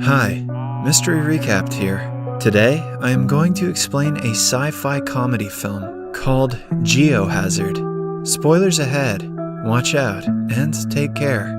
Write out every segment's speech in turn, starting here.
Hi, Mystery Recapped here. Today, I am going to explain a sci-fi comedy film called Geohazard. Spoilers ahead, watch out, and take care.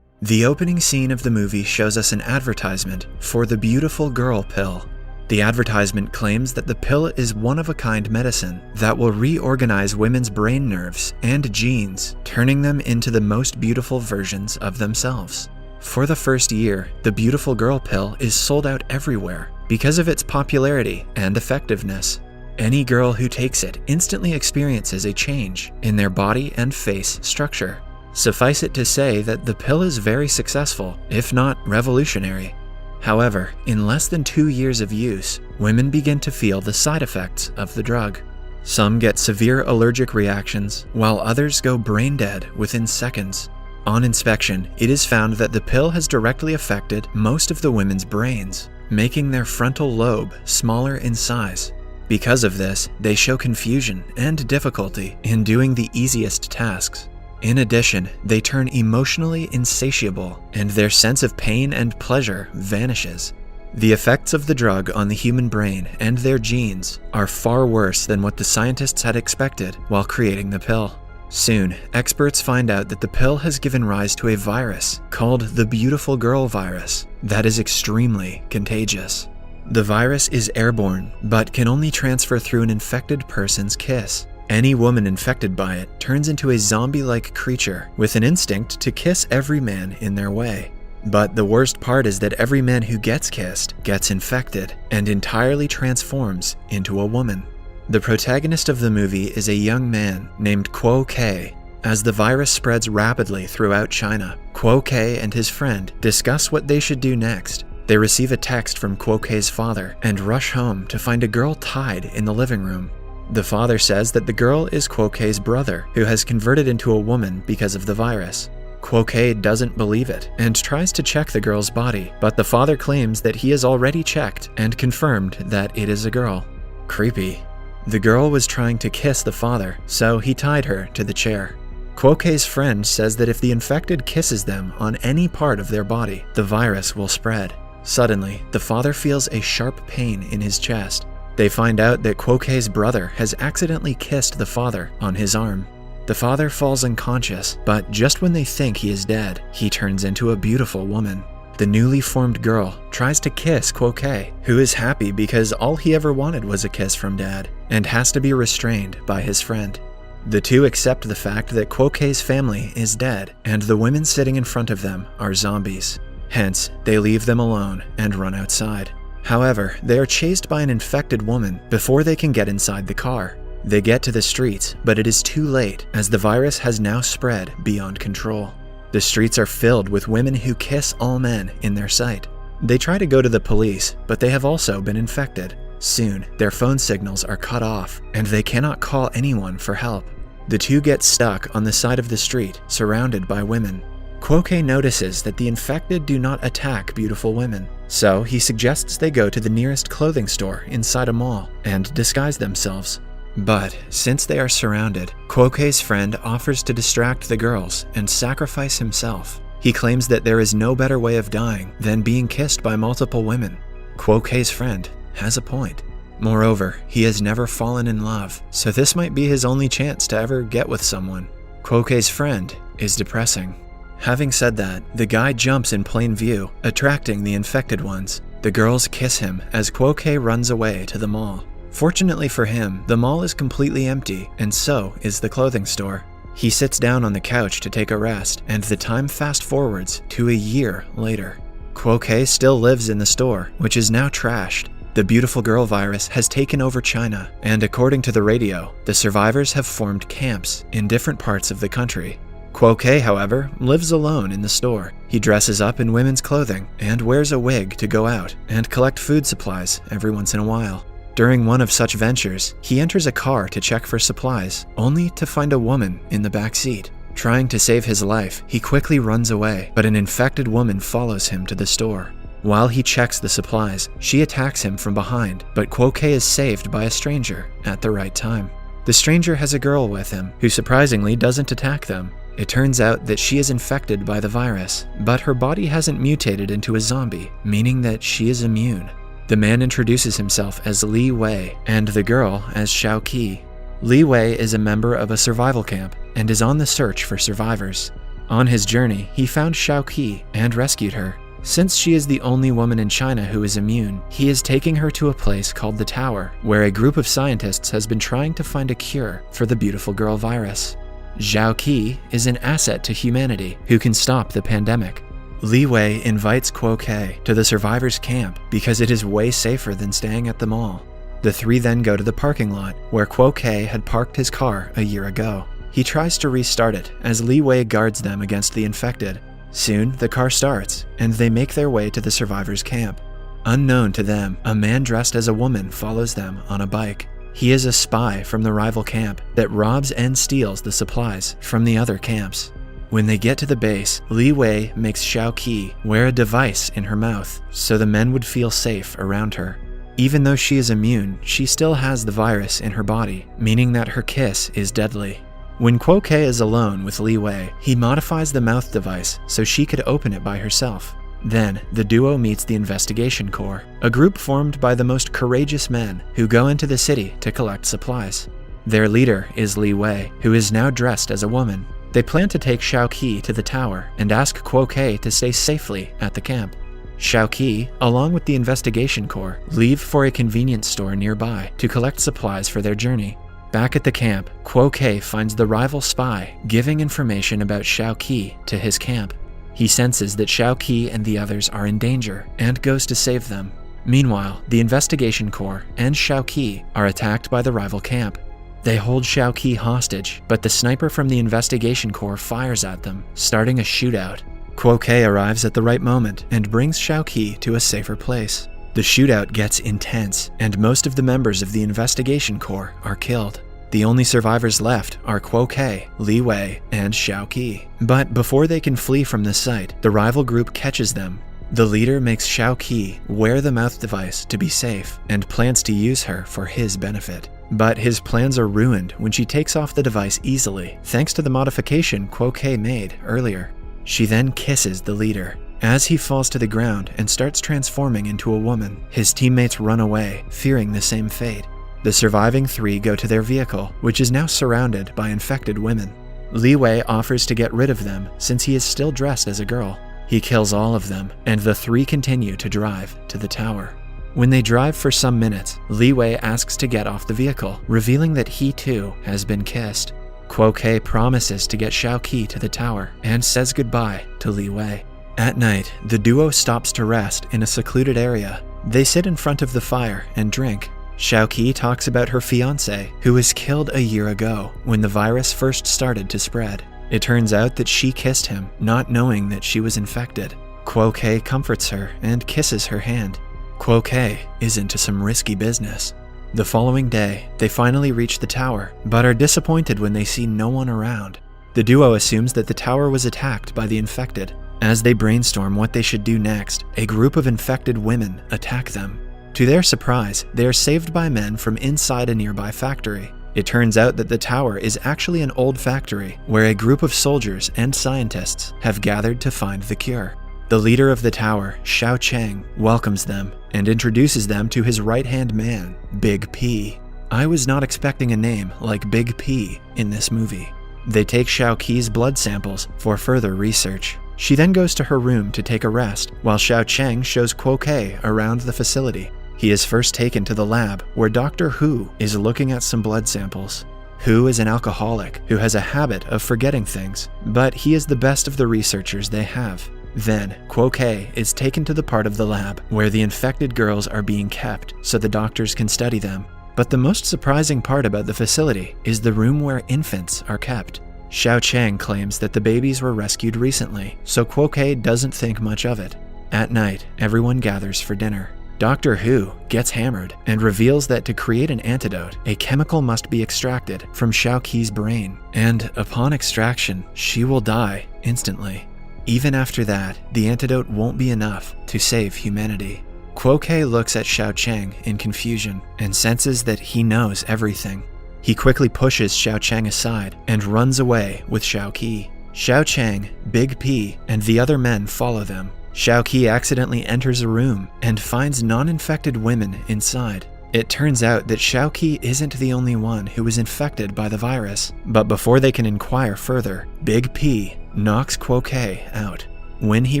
The opening scene of the movie shows us an advertisement for the Beautiful Girl pill. The advertisement claims that the pill is one-of-a-kind medicine that will reorganize women's brain nerves and genes, turning them into the most beautiful versions of themselves. For the first year, the Beautiful Girl pill is sold out everywhere because of its popularity and effectiveness. Any girl who takes it instantly experiences a change in their body and face structure. Suffice it to say that the pill is very successful, if not revolutionary. However, in less than 2 years of use, women begin to feel the side effects of the drug. Some get severe allergic reactions, while others go brain dead within seconds. On inspection, it is found that the pill has directly affected most of the women's brains, making their frontal lobe smaller in size. Because of this, they show confusion and difficulty in doing the easiest tasks. In addition, they turn emotionally insatiable, and their sense of pain and pleasure vanishes. The effects of the drug on the human brain and their genes are far worse than what the scientists had expected while creating the pill. Soon, experts find out that the pill has given rise to a virus called the Beautiful Girl virus that is extremely contagious. The virus is airborne, but can only transfer through an infected person's kiss. Any woman infected by it turns into a zombie-like creature with an instinct to kiss every man in their way. But the worst part is that every man who gets kissed gets infected and entirely transforms into a woman. The protagonist of the movie is a young man named Cutest. As the virus spreads rapidly throughout China, Cutest and his friend discuss what they should do next. They receive a text from Cutest's father and rush home to find a girl tied in the living room. The father says that the girl is Cutest's brother, who has converted into a woman because of the virus. Cutest doesn't believe it and tries to check the girl's body, but the father claims that he has already checked and confirmed that it is a girl. Creepy. The girl was trying to kiss the father, so he tied her to the chair. Cutest's friend says that if the infected kisses them on any part of their body, the virus will spread. Suddenly, the father feels a sharp pain in his chest. They find out that Cutest's brother has accidentally kissed the father on his arm. The father falls unconscious, but just when they think he is dead, he turns into a beautiful woman. The newly formed girl tries to kiss Cutest, who is happy because all he ever wanted was a kiss from dad, and has to be restrained by his friend. The two accept the fact that Cutest's family is dead, and the women sitting in front of them are zombies. Hence, they leave them alone and run outside. However, they are chased by an infected woman before they can get inside the car. They get to the streets, but it is too late as the virus has now spread beyond control. The streets are filled with women who kiss all men in their sight. They try to go to the police, but they have also been infected. Soon, their phone signals are cut off, and they cannot call anyone for help. The two get stuck on the side of the street, surrounded by women. Cutest notices that the infected do not attack beautiful women, so he suggests they go to the nearest clothing store inside a mall and disguise themselves. But since they are surrounded, Cutest's friend offers to distract the girls and sacrifice himself. He claims that there is no better way of dying than being kissed by multiple women. Cutest's friend has a point. Moreover, he has never fallen in love, so this might be his only chance to ever get with someone. Cutest's friend is depressing. Having said that, the guy jumps in plain view, attracting the infected ones. The girls kiss him as Cutest runs away to the mall. Fortunately for him, the mall is completely empty, and so is the clothing store. He sits down on the couch to take a rest, and the time fast forwards to a year later. Cutest still lives in the store, which is now trashed. The Beautiful Girl virus has taken over China, and according to the radio, the survivors have formed camps in different parts of the country. Cutest, however, lives alone in the store. He dresses up in women's clothing and wears a wig to go out and collect food supplies every once in a while. During one of such ventures, he enters a car to check for supplies, only to find a woman in the back seat. Trying to save his life, he quickly runs away, but an infected woman follows him to the store. While he checks the supplies, she attacks him from behind, but Cutest is saved by a stranger at the right time. The stranger has a girl with him, who surprisingly doesn't attack them. It turns out that she is infected by the virus, but her body hasn't mutated into a zombie, meaning that she is immune. The man introduces himself as Li Wei and the girl as Xiao Qi. Li Wei is a member of a survival camp and is on the search for survivors. On his journey, he found Xiao Qi and rescued her. Since she is the only woman in China who is immune, he is taking her to a place called the Tower, where a group of scientists has been trying to find a cure for the beautiful girl virus. Xiao Qi is an asset to humanity who can stop the pandemic. Li Wei invites Kuo Ke to the survivors' camp because it is way safer than staying at the mall. The three then go to the parking lot where Kuo Ke had parked his car a year ago. He tries to restart it as Li Wei guards them against the infected. Soon, the car starts, and they make their way to the survivors' camp. Unknown to them, a man dressed as a woman follows them on a bike. He is a spy from the rival camp that robs and steals the supplies from the other camps. When they get to the base, Li Wei makes Xiao Qi wear a device in her mouth so the men would feel safe around her. Even though she is immune, she still has the virus in her body, meaning that her kiss is deadly. When Kuo Ke is alone with Li Wei, he modifies the mouth device so she could open it by herself. Then, the duo meets the Investigation Corps, a group formed by the most courageous men who go into the city to collect supplies. Their leader is Li Wei, who is now dressed as a woman. They plan to take Xiao Qi to the tower and ask Kuo Ke to stay safely at the camp. Xiao Qi, along with the Investigation Corps, leave for a convenience store nearby to collect supplies for their journey. Back at the camp, Kuo Ke finds the rival spy giving information about Xiao Qi to his camp. He senses that Xiao Qi and the others are in danger and goes to save them. Meanwhile, the Investigation Corps and Xiao Qi are attacked by the rival camp. They hold Xiao Qi hostage, but the sniper from the Investigation Corps fires at them, starting a shootout. Kuo Ke arrives at the right moment and brings Xiao Qi to a safer place. The shootout gets intense, and most of the members of the Investigation Corps are killed. The only survivors left are Kuo Ke, Li Wei, and Xiao Qi. But before they can flee from the site, the rival group catches them. The leader makes Xiao Qi wear the mouth device to be safe and plans to use her for his benefit. But his plans are ruined when she takes off the device easily, thanks to the modification Kuo Ke made earlier. She then kisses the leader. As he falls to the ground and starts transforming into a woman, his teammates run away, fearing the same fate. The surviving three go to their vehicle, which is now surrounded by infected women. Li Wei offers to get rid of them since he is still dressed as a girl. He kills all of them, and the three continue to drive to the tower. When they drive for some minutes, Li Wei asks to get off the vehicle, revealing that he too has been kissed. Kuo Ke promises to get Xiao Qi to the tower and says goodbye to Li Wei. At night, the duo stops to rest in a secluded area. They sit in front of the fire and drink. Xiao Qi talks about her fiancé, who was killed a year ago when the virus first started to spread. It turns out that she kissed him, not knowing that she was infected. Kuo Ke comforts her and kisses her hand. Kuo Ke is into some risky business. The following day, they finally reach the tower, but are disappointed when they see no one around. The duo assumes that the tower was attacked by the infected. As they brainstorm what they should do next, a group of infected women attack them. To their surprise, they are saved by men from inside a nearby factory. It turns out that the tower is actually an old factory where a group of soldiers and scientists have gathered to find the cure. The leader of the tower, Xiao Cheng, welcomes them and introduces them to his right-hand man, Big P. I was not expecting a name like Big P in this movie. They take Xiao Qi's blood samples for further research. She then goes to her room to take a rest, while Xiao Cheng shows Kuo Ke around the facility. He is first taken to the lab, where Dr. Hu is looking at some blood samples. Hu is an alcoholic who has a habit of forgetting things, but he is the best of the researchers they have. Then, Kuo Ke is taken to the part of the lab where the infected girls are being kept so the doctors can study them. But the most surprising part about the facility is the room where infants are kept. Xiao Cheng claims that the babies were rescued recently, so Kuo Ke doesn't think much of it. At night, everyone gathers for dinner. Dr. Hu gets hammered and reveals that to create an antidote, a chemical must be extracted from Xiao Qi's brain, and upon extraction, she will die instantly. Even after that, the antidote won't be enough to save humanity. Kuo Ke looks at Xiao Cheng in confusion and senses that he knows everything. He quickly pushes Xiao Cheng aside and runs away with Xiao Qi. Xiao Chang, Big P, and the other men follow them. Xiao Qi accidentally enters a room and finds non-infected women inside. It turns out that Xiao Qi isn't the only one who was infected by the virus, but before they can inquire further, Big P knocks Cutest out. When he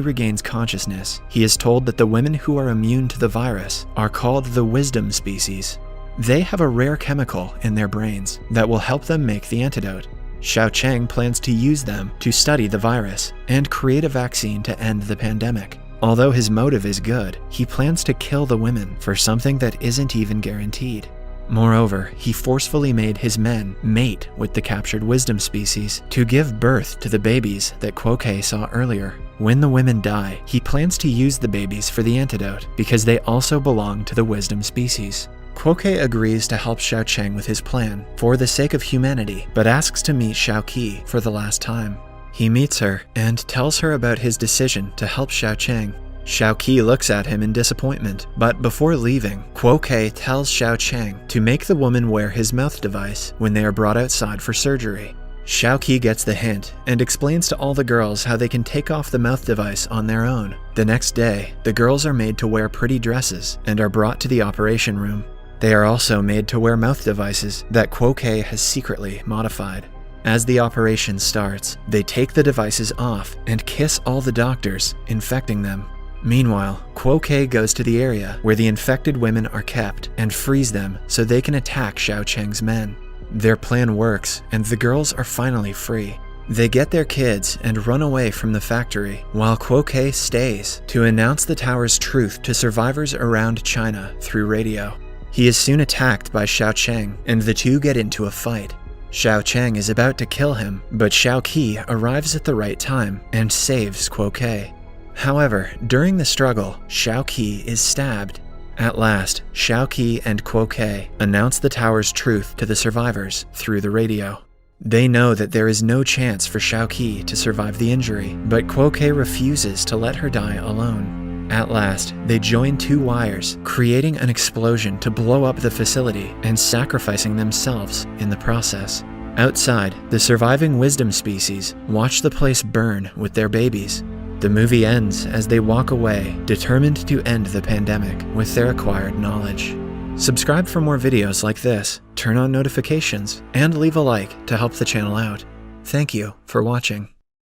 regains consciousness, he is told that the women who are immune to the virus are called the wisdom species. They have a rare chemical in their brains that will help them make the antidote. Xiao Chang plans to use them to study the virus and create a vaccine to end the pandemic. Although his motive is good, he plans to kill the women for something that isn't even guaranteed. Moreover, he forcefully made his men mate with the captured wisdom species to give birth to the babies that Cutest saw earlier. When the women die, he plans to use the babies for the antidote because they also belong to the wisdom species. Cutest agrees to help Xiao Chang with his plan for the sake of humanity, but asks to meet Xiao Qi for the last time. He meets her and tells her about his decision to help Xiao Chang. Xiao Qi looks at him in disappointment, but before leaving, Cutest tells Xiao Chang to make the woman wear his mouth device when they are brought outside for surgery. Xiao Qi gets the hint and explains to all the girls how they can take off the mouth device on their own. The next day, the girls are made to wear pretty dresses and are brought to the operation room. They are also made to wear mouth devices that Cutest has secretly modified. As the operation starts, they take the devices off and kiss all the doctors, infecting them. Meanwhile, Cutest goes to the area where the infected women are kept and frees them so they can attack Xiao Chang's men. Their plan works, and the girls are finally free. They get their kids and run away from the factory, while Cutest stays to announce the tower's truth to survivors around China through radio. He is soon attacked by Xiao Chang, and the two get into a fight. Xiao Chang is about to kill him, but Xiao Qi arrives at the right time and saves Cutest. However, during the struggle, Xiao Qi is stabbed. At last, Xiao Qi and Cutest announce the tower's truth to the survivors through the radio. They know that there is no chance for Xiao Qi to survive the injury, but Cutest refuses to let her die alone. At last, they join two wires, creating an explosion to blow up the facility and sacrificing themselves in the process. Outside, the surviving wisdom species watch the place burn with their babies. The movie ends as they walk away, determined to end the pandemic with their acquired knowledge. Subscribe for more videos like this, turn on notifications, and leave a like to help the channel out. Thank you for watching.